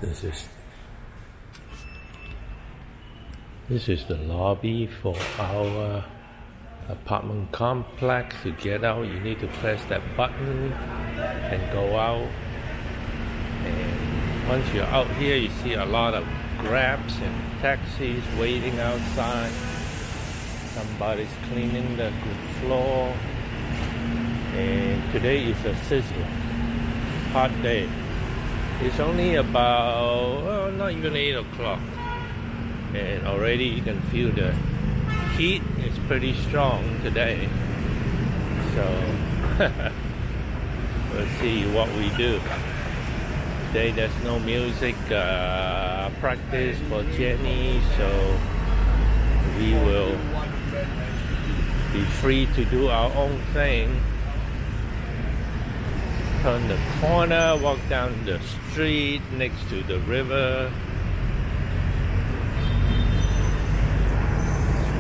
This is the lobby for our apartment complex. To get out, you need to press that button and go out. And once you're out here, you see a lot of Grabs and taxis waiting outside. Somebody's cleaning the floor. And today is a sizzling hot day. It's only about not even 8 o'clock, and already you can feel the heat is pretty strong today. So we'll see what we do. Today there's no music practice for Jenny, so we will be free to do our own thing. Turn the corner, walk down the street next to the river.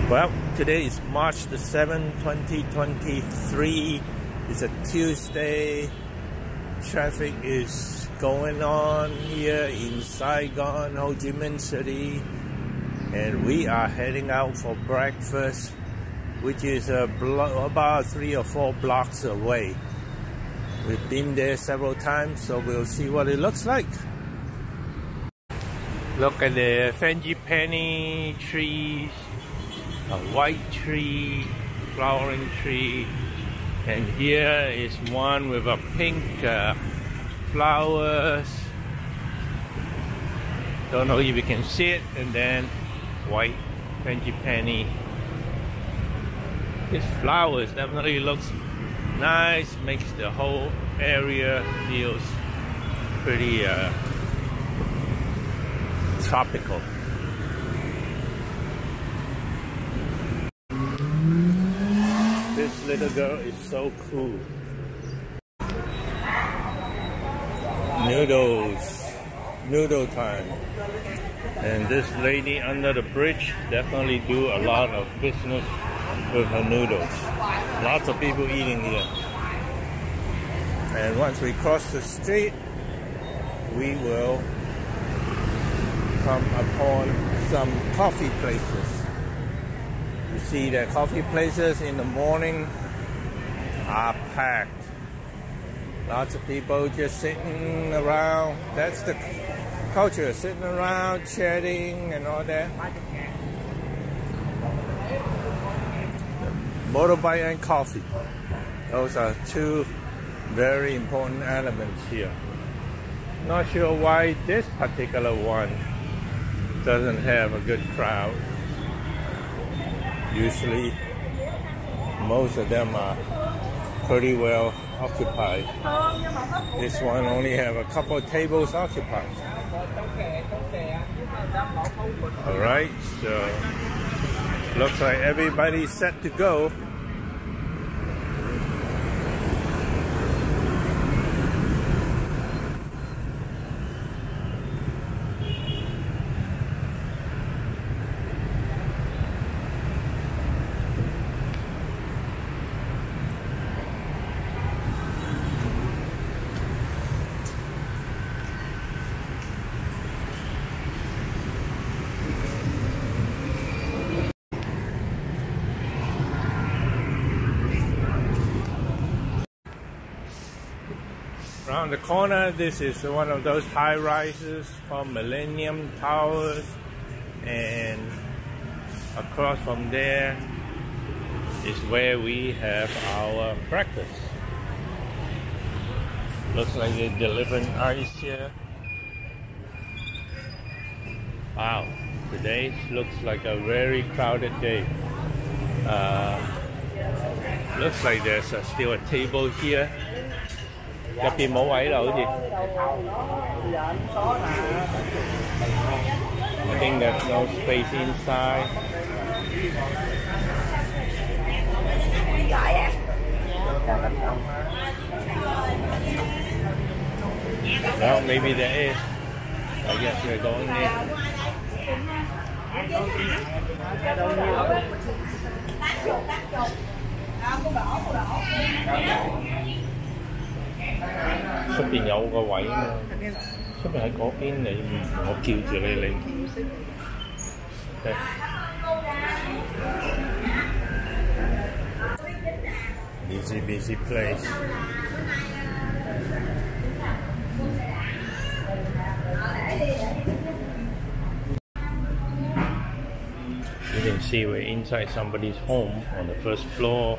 Well, today is March the 7th, 2023. It's a Tuesday. Traffic is going on here in Saigon, Ho Chi Minh City. And we are heading out for breakfast, which is about 3 or 4 blocks away. We've been there several times, so we'll see what it looks like. Look at the frangipani trees, a white tree, flowering tree, and here is one with a pink flowers. Don't know if you can see it, and then white frangipani. This flowers definitely looks nice, makes the whole area feels pretty tropical. This little girl is so cool. Noodle time. And this lady under the bridge definitely do a lot of business with her noodles. Lots of people eating here. And once we cross the street, we will come upon some coffee places. You see the coffee places in the morning are packed. Lots of people just sitting around. That's the culture, sitting around, chatting and all that. Motorbike and coffee. Those are two very important elements here. Not sure why this particular one doesn't have a good crowd. Usually most of them are pretty well occupied. This one only have a couple of tables occupied. Alright, so looks like everybody's set to go. Around the corner, this is one of those high rises called Millennium Towers, and across from there is where we have our breakfast. Looks like they're delivering ice here. Wow, today looks like a very crowded day. Looks like there's still a table here. Nhập邊冇位啦，好似。I think there's no space inside. Well, maybe there is. I guess we're going there. Xuất邊有個位啊嘛。出面喺嗰邊你我叫住你。Busy place. You can see we're inside somebody's home on the first floor.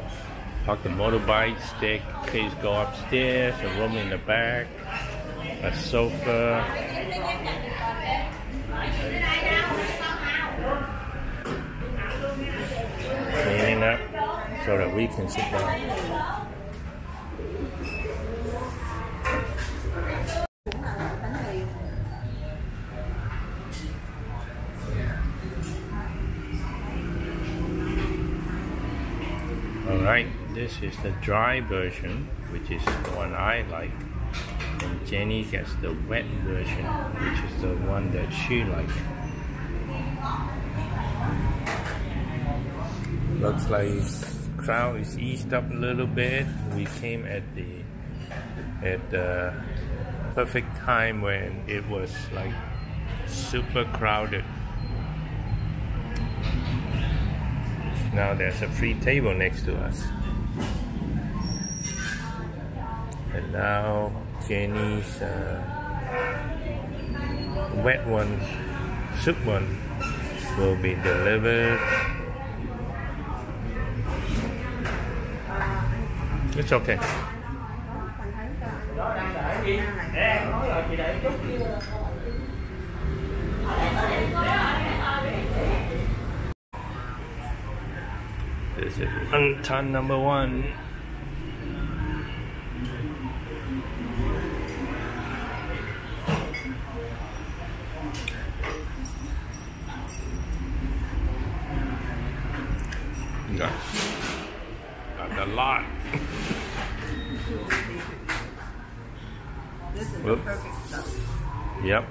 Park the motorbike, staircase go upstairs, a room in the back, a sofa. Cleaning up so that we can sit down. Alright, this is the dry version, which is the one I like. And Jenny gets the wet version, which is the one that she likes. Looks like crowd is eased up a little bit. We came at the perfect time when it was like super crowded. Now there's a free table next to us. And now Jenny's wet one, soup one, will be delivered. It's okay. This is ton number 1. Got a lot. This is the perfect stuff. Yep.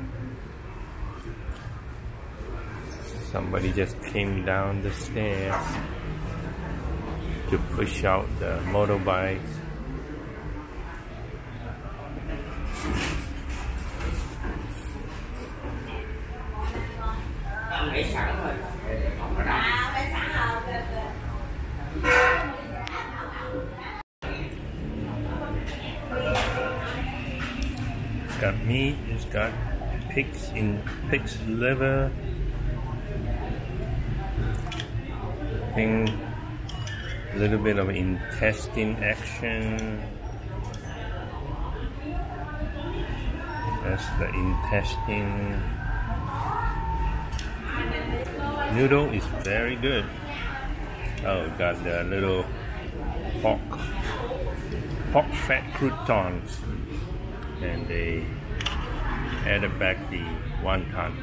Somebody just came down the stairs to push out the motorbikes. It's got meat, it's got pig's liver. A little bit of intestine action. That's the intestine. Noodle is very good. Oh, got the little pork fat croutons, and they added back the wonton.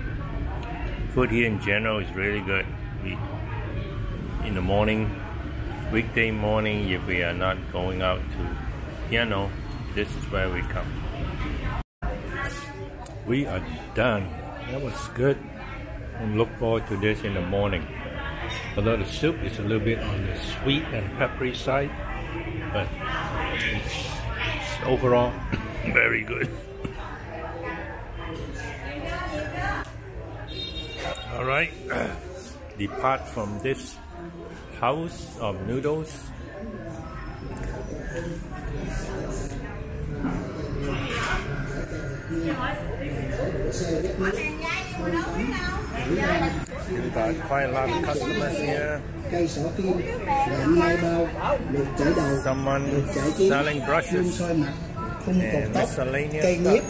Food here in general is really good. In the morning, weekday morning, if we are not going out to piano, this is where we come. We are done. That was good. And look forward to this in the morning. Although the soup is a little bit on the sweet and peppery side, but it's overall very good. Alright, depart from this house of noodles. We've got quite a lot of customers here. Someone selling brushes and miscellaneous stuff.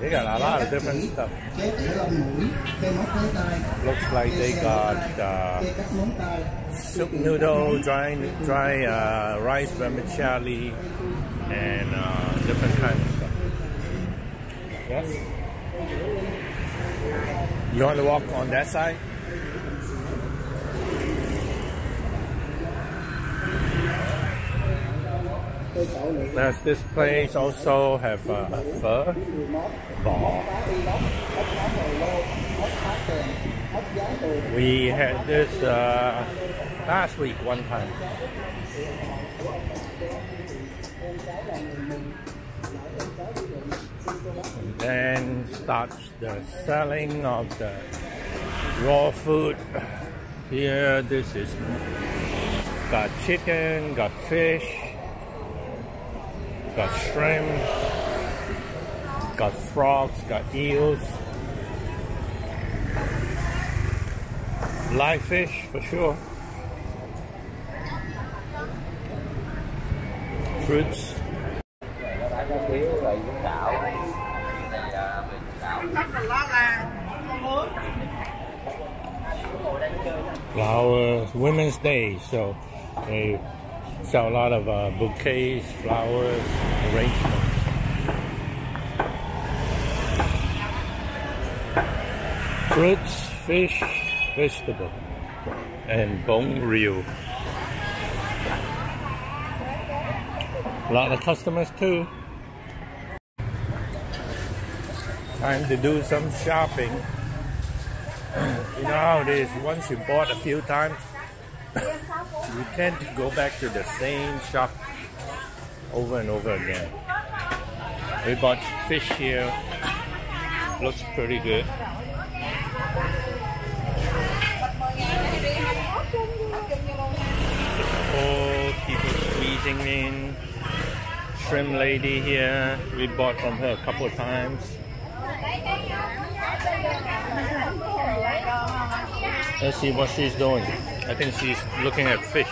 They got a lot of different stuff. Looks like they got soup noodle, dry rice vermicelli, and different kinds of stuff. Yes? You want to walk on that side? Does this place also have a pho bar? We had this last week one time. Then starts the selling of the raw food. Here, this is got chicken, got fish, got shrimp, got frogs, got eels, live fish for sure, fruits. Flowers, Women's Day, so they sell a lot of bouquets, flowers, arrangements. Fruits, fish, vegetable, and bone reel. A lot of customers too. Time to do some shopping. You know how it is, once you bought a few times, you tend to go back to the same shop over and over again. We bought fish here, looks pretty good. Oh, people squeezing in. Shrimp lady here, we bought from her a couple of times. Let's see what she's doing. I think she's looking at fish.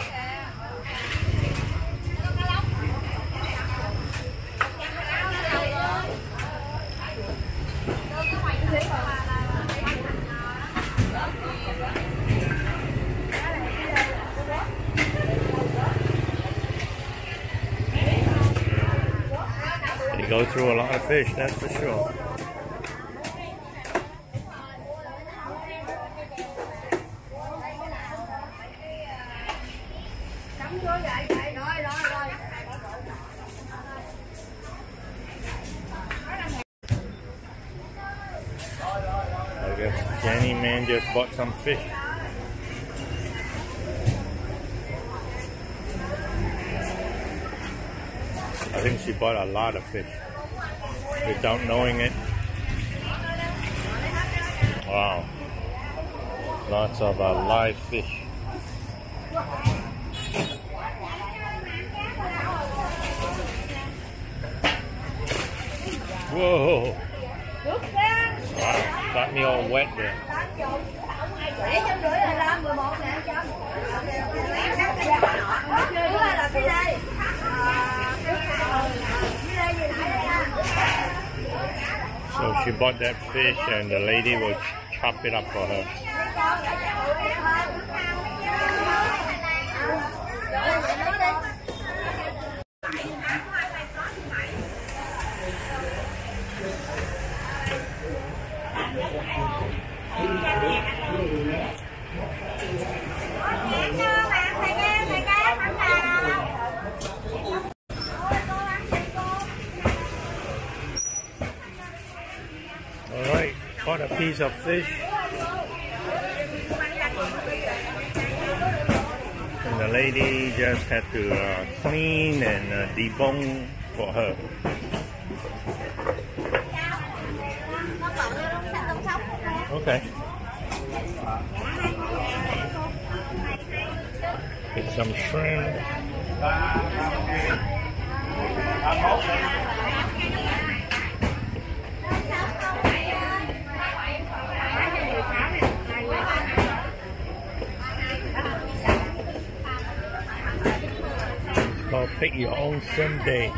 You go through a lot of fish, that's for sure. I guess Jenny Man just bought some fish. I think she bought a lot of fish without knowing it. Wow. Lots of live fish. Whoa! Wow, got me all wet there. So she bought that fish and the lady will chop it up for her. Alright, bought a piece of fish. And the lady just had to clean and debone for her. Okay. Get some shrimp. It's called Pick Your Own Shrimp Day.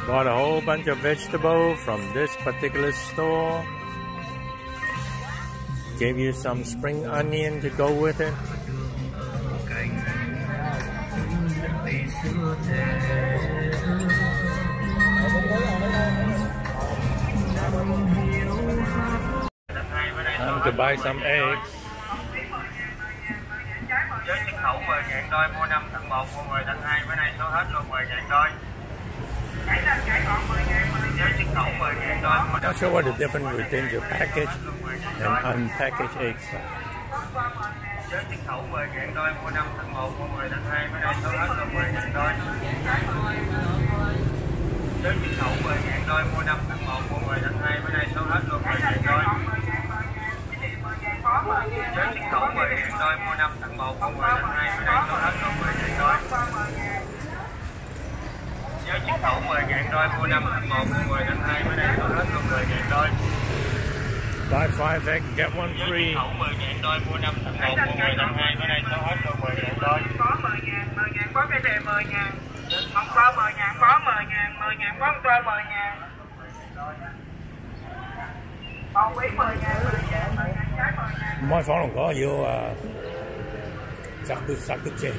Bought a whole bunch of vegetables from this particular store. Gave you some spring onion to go with it. Time to buy some eggs. Với xuất khẩu 10.000 đôi, mua 5 tặng 1, mua 10 tặng 2, bữa nay số hết luôn 10.000 đôi. Với xuất khẩu 10.000 đôi, mua 5. Not sure what the difference between your package and unpackaged eggs. Với xuất khẩu 10.000 đôi, mua 5 tặng 1, mua 10 tặng 2, bữa nay số hết luôn 10.000 đôi. Với xuất khẩu 10.000 đôi, mua 5 tặng 1, mua 10 tặng 2, bữa nay số hết luôn 10.000 đôi. Với xuất khẩu 10.000 đôi, mua 5 tặng 1, mua 10 tặng 2, bữa nay số hết luôn 10.000 đôi. Với xuất khẩu 10.000 đôi, mua 5 tặng 1, mua 10 tặng 2, bữa nay số hết luôn 10.000 đôi. Buy 5 eggs, get one free. Với xuất khẩu 10.000 đôi, mua 5 tặng 1, mua 10 tặng 2, bữa nay số hết luôn 10.000 đôi. Có 10.000 có cái đề 10.000. Không có 10.000 có 10.000 có một 10.000. Còn quý 10.000 trái 10.000. 唔開火龍果要摘到正。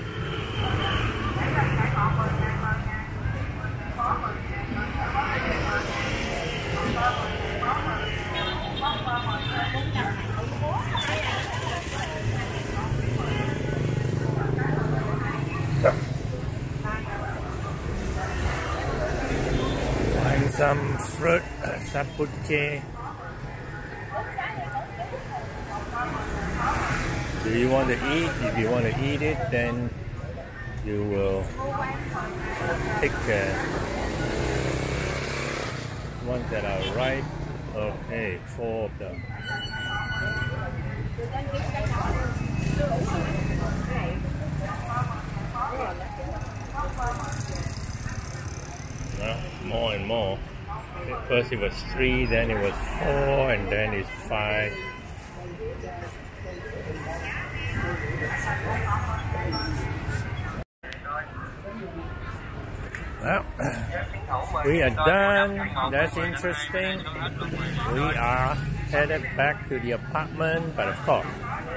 Buying some fruit, sapuche. Do you want to eat? If you want to eat it, then you will pick ones that are ripe. Okay, 4 of them. Well, more and more. First it was 3, then it was 4, and then it's 5. Well, we are done. That's interesting. We are headed back to the apartment, but of course,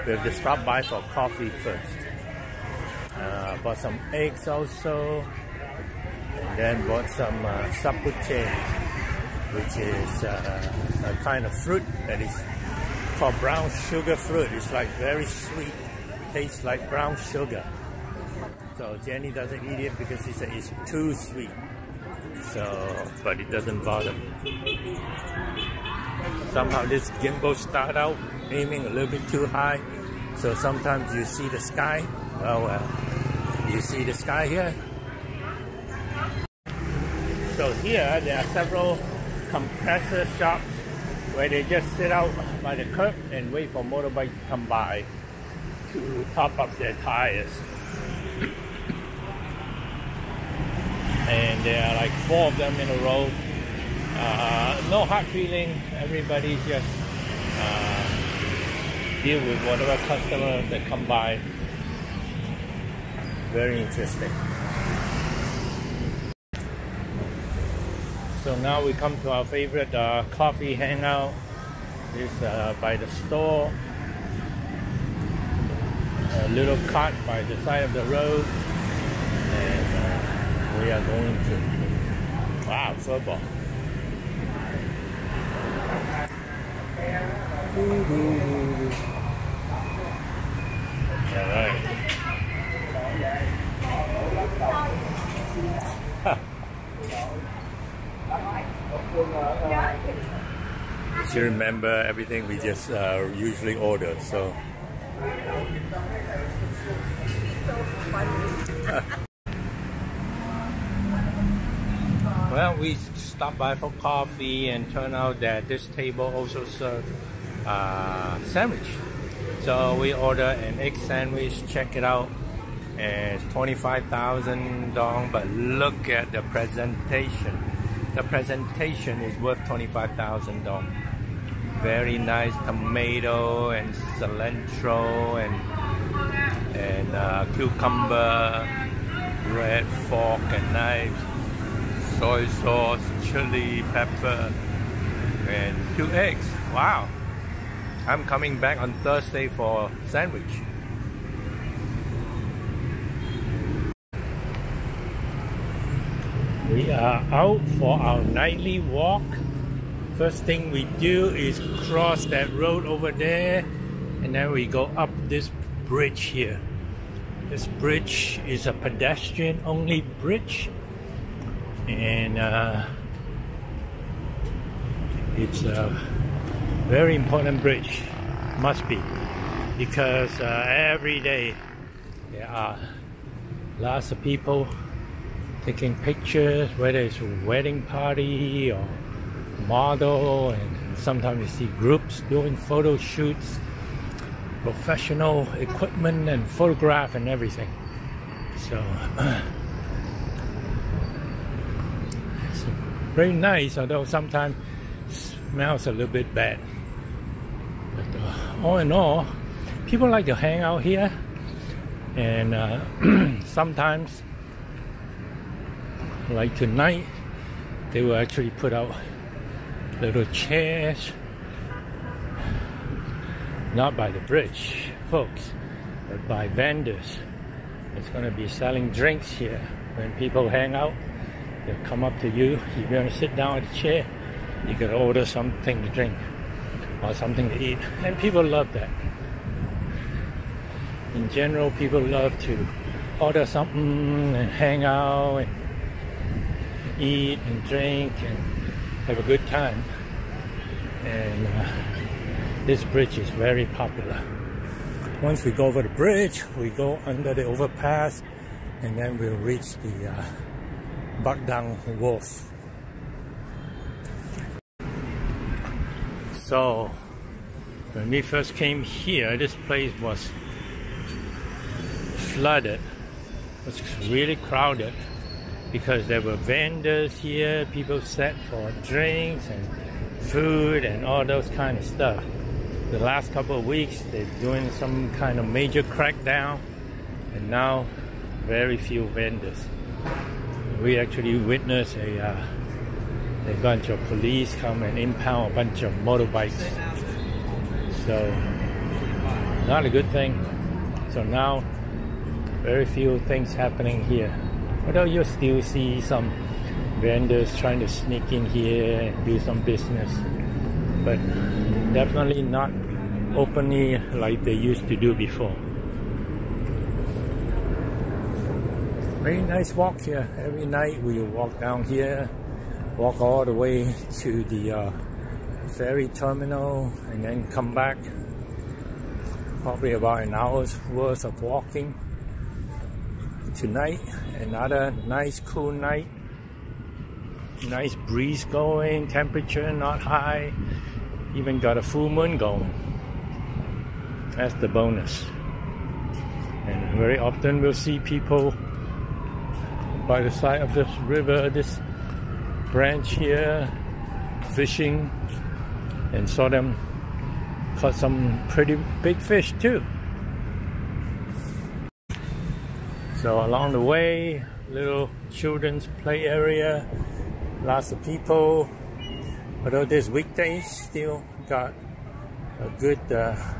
we have to stop by for coffee first. Bought some eggs also, and then bought some sapuche, which is a kind of fruit that is called brown sugar fruit. It's like very sweet, tastes like brown sugar. So Jenny doesn't eat it because she said it's too sweet. So, but it doesn't bother me. Somehow this gimbal start out aiming a little bit too high. So sometimes you see the sky. Well, you see the sky here. So here there are several compressor shops where they just sit out by the curb and wait for motorbikes to come by to top up their tires. And there are like 4 of them in a row. No hard feeling. Everybody just deal with whatever customers that come by. Very interesting. So now we come to our favorite coffee hangout. This by the store. A little cart by the side of the road. And we are going to, wow, football. All right. You should remember everything we just usually order, so. Well, we stopped by for coffee and turned out that this table also served sandwich. So we ordered an egg sandwich, check it out, and it's 25,000 dong, but look at the presentation. The presentation is worth 25,000 dong. Very nice tomato and cilantro and cucumber, red fork and knives. soy sauce, chili, pepper, and 2 eggs. Wow! I'm coming back on Thursday for sandwich. We are out for our nightly walk. First thing we do is cross that road over there, and then we go up this bridge here. This bridge is a pedestrian only bridge, and it's a very important bridge, must be, because every day there are lots of people taking pictures, whether it's a wedding party or model, and sometimes you see groups doing photo shoots, professional equipment and photograph and everything. So it's very nice, although sometimes it smells a little bit bad. But all in all, people like to hang out here, and sometimes, like tonight, they will actually put out little chairs, not by the bridge, folks, but by vendors. It's going to be selling drinks here. When people hang out, they'll come up to you. You're going to sit down at the chair, you can order something to drink or something to eat, and people love that. In general, people love to order something and hang out and eat and drink and have a good time. And this bridge is very popular. Once we go over the bridge, we go under the overpass, and then we'll reach the Bagdang Wharf. So when we first came here, this place was flooded. It was really crowded, because there were vendors here, people sat for drinks and food and all those kind of stuff. The last couple of weeks they're doing some kind of major crackdown, and now very few vendors. We actually witnessed a bunch of police come and impound a bunch of motorbikes. So not a good thing. So now very few things happening here. Although you still see some vendors trying to sneak in here and do some business, but definitely not openly like they used to do before. Very nice walk here. Every night we walk down here, walk all the way to the ferry terminal, and then come back. Probably about an hour's worth of walking. Tonight, another nice cool night. Nice breeze going, temperature not high, even got a full moon going. That's the bonus. And very often we'll see people by the side of this river, this branch here, fishing, and saw them caught some pretty big fish too. So along the way, little children's play area, lots of people. Although this weekday, still got a good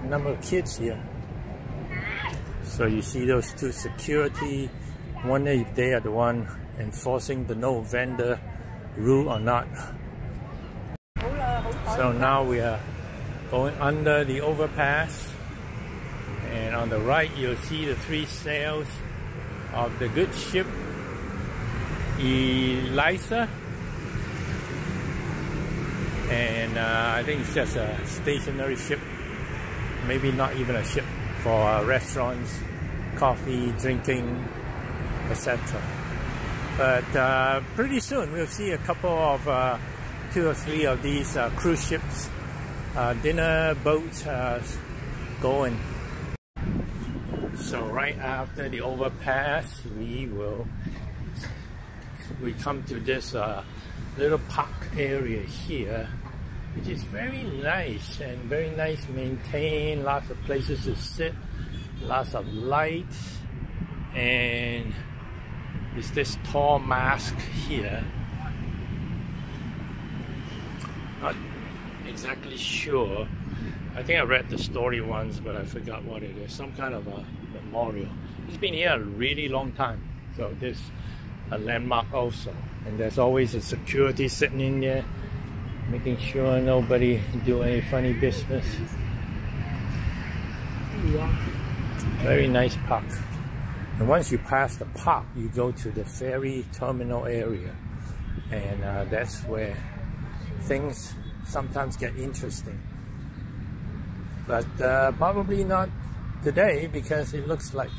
number of kids here. So you see those two security, wonder if they are the one enforcing the no vendor rule or not. So now we are going under the overpass, and on the right you'll see the 3 sails of the good ship Eliza, and I think it's just a stationary ship, maybe not even a ship, for restaurants, coffee, drinking, etc. But pretty soon we'll see a couple of 2 or 3 of these cruise ships, dinner boats going. So right after the overpass, we come to this little park area here, which is very nice and very nice maintained. Lots of places to sit, lots of lights, and it's this tall mast here Not exactly sure. I think I read the story once, but I forgot what it is. Some kind of a memorial. It's been here a really long time, so this is a landmark also. And there's always a security sitting in there, making sure nobody do any funny business. Very nice park. And once you pass the park, you go to the ferry terminal area, and that's where things sometimes get interesting. But probably not today, because it looks like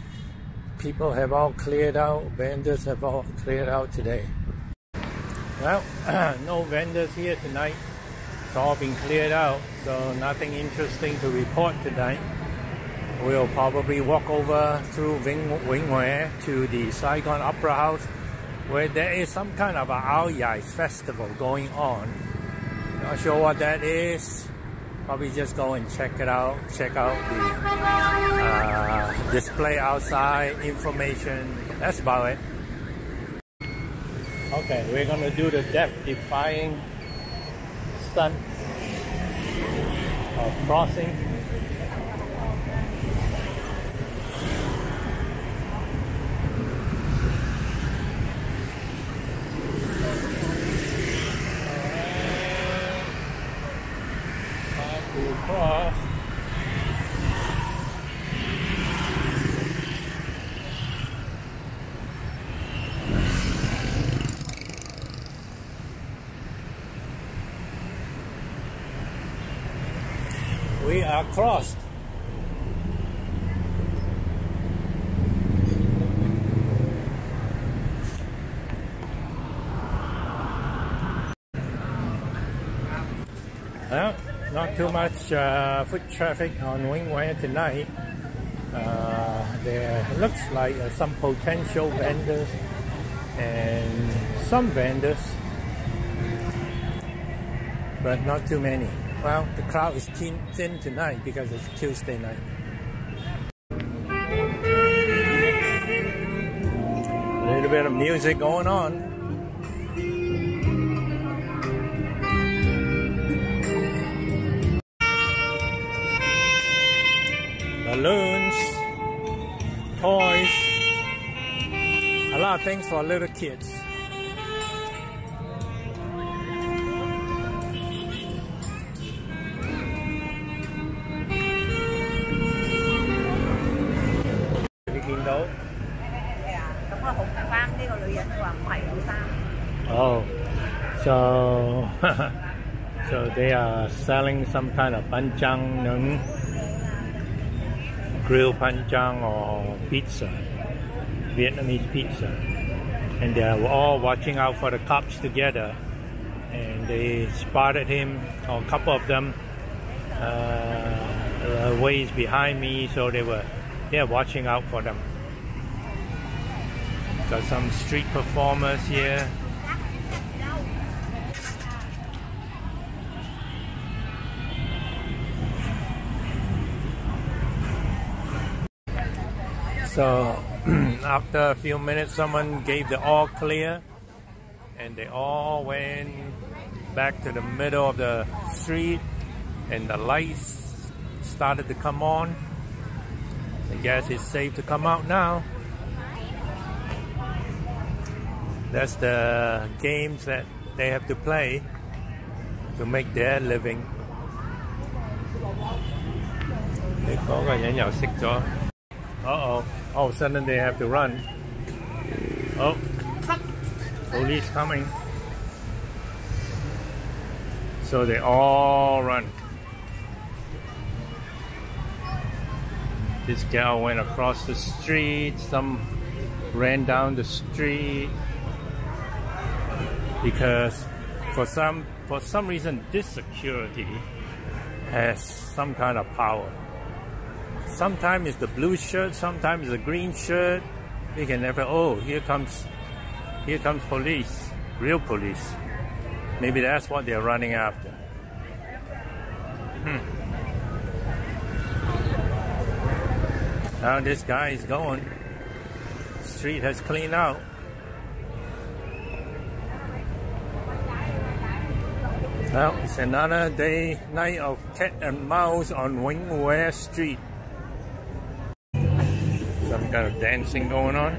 people have all cleared out, vendors have all cleared out today. Well, no vendors here tonight. It's all been cleared out, so nothing interesting to report tonight. We'll probably walk over through Wing Hue to the Saigon Opera House, where there is some kind of a Ao Yai festival going on. Not sure what that is. Probably just go and check it out. Check out the display outside, information. That's about it. Okay, we're gonna do the death-defying stunt of crossing. Cross. We are crossed. Well, not too much foot traffic on Wing Hue tonight. There looks like some potential vendors and some vendors, but not too many. Well, the crowd is thin tonight because it's Tuesday night. A little bit of music going on. Balloons, toys, a lot of things for little kids. Oh, so so they are selling some kind of panjang nung, grilled panjang or pizza, Vietnamese pizza, and they are all watching out for the cops together, and they spotted him, or a couple of them, ways behind me, so they're watching out for them. Got some street performers here. So after a few minutes, someone gave the all clear, and they all went back to the middle of the street, and the lights started to come on. I guess it's safe to come out now. That's the games that they have to play to make their living. Uh-oh. All of a sudden they have to run. Oh, police coming. So they all run. This gal went across the street, some ran down the street, because for some reason this security has some kind of power. Sometimes it's the blue shirt, sometimes it's the green shirt. You can never, oh, here comes police, real police. Maybe that's what they're running after. Now this guy is going. Street has cleaned out. Well, it's another night of cat and mouse on Wingware Street. Some kind of dancing going on.